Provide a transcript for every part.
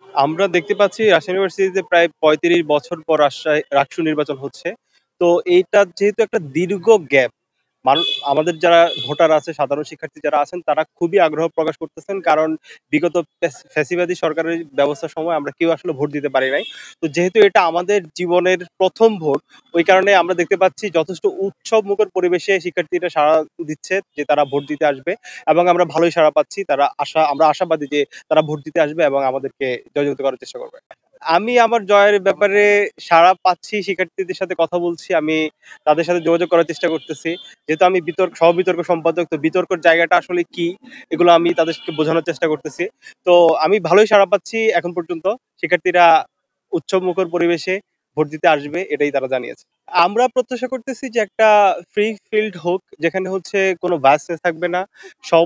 আমরা দেখতে পাচ্ছি রাজশাহী ইউনিভার্সিটিতে প্রায় ৩৫ বছর পর রাকসু নির্বাচন হচ্ছে। তো এইটা যেহেতু একটা দীর্ঘ গ্যাপ, আমাদের যারা ভোটার আছে, সাধারণ শিক্ষার্থী যারা আছেন তারা খুবই আগ্রহ প্রকাশ করতেছেন। কারণ বিগত ফ্যাসিবাদী সরকারের ব্যবস্থার সময় আমরা কেউ আসলে ভোট দিতে পারি নাই। তো যেহেতু এটা আমাদের জীবনের ১ম ভোট, ওই কারণে আমরা দেখতে পাচ্ছি যথেষ্ট উৎসবমুখর পরিবেশে শিক্ষার্থীরা সাড়া দিচ্ছে যে তারা ভোট দিতে আসবে এবং আমরা ভালোই সাড়া পাচ্ছি। আমরা আশাবাদী যে তারা ভোট দিতে আসবে এবং আমাদেরকে জয়যুক্ত করার চেষ্টা করবে। আমি আমার জয়ের ব্যাপারে সাড়া পাচ্ছি, শিক্ষার্থীদের সাথে কথা বলছি। আমি তাদের সাথে যোগাযোগ করার চেষ্টা করতেছি। যেহেতু আমি সহ-বিতর্ক সম্পাদক, তো বিতর্কের জায়গাটা আসলে কি? এগুলো আমি তাদেরকে বোঝানোর চেষ্টা করতেছি। তো আমি ভালোই সাড়া পাচ্ছি এখন পর্যন্ত। শিক্ষার্থীরা উৎসবমুখর পরিবেশে ভোট দিতে আসবে, এটাই তারা জানিয়েছে। আমরা প্রত্যাশা করতেছি যে একটা ফ্রি ফিল্ড হোক, যেখানে হচ্ছে কোনো বায়াসনেস থাকবে না। সব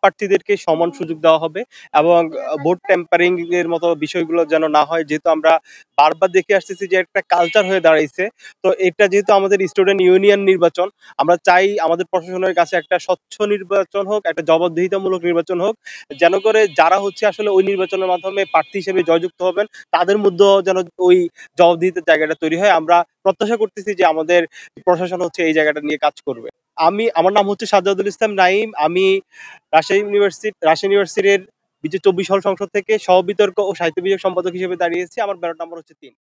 প্রার্থীদেরকে সমান সুযোগ দেওয়া হবে এবং ভোট ট্যাম্পারিং এর মতো বিষয়গুলো যেন না হয়। যেহেতু আমরা বারবার দেখে আসতেছি যে একটা কালচার হয়ে দাঁড়াইছে। তো এটা যেহেতু আমাদের স্টুডেন্ট ইউনিয়ন নির্বাচন, আমরা চাই আমাদের প্রশাসনের কাছে একটা স্বচ্ছ নির্বাচন হোক, একটা জবাবদিহিতামূলক নির্বাচন হোক। যেন করে যারা হচ্ছে আসলে ওই নির্বাচনের মাধ্যমে প্রার্থী হিসেবে জয়যুক্ত হবেন, তাদের মধ্যেও যেন ওই জবাবদিহিতার জায়গাটা তৈরি হয়। আমরা প্রত্যাশা করতেছি যে আমাদের প্রশাসন হচ্ছে এই জায়গাটা নিয়ে কাজ করবে। আমার নাম হচ্ছে সাজ্জাদুল ইসলাম নাঈম। আমি রাজশাহী ইউনিভার্সিটির ২০২৪ সাল সংসদ থেকে সহ-বিতর্ক ও সাহিত্য বিষয়ক সম্পাদক হিসেবে দাঁড়িয়েছি। আমার ব্যালট নম্বর হচ্ছে ৩।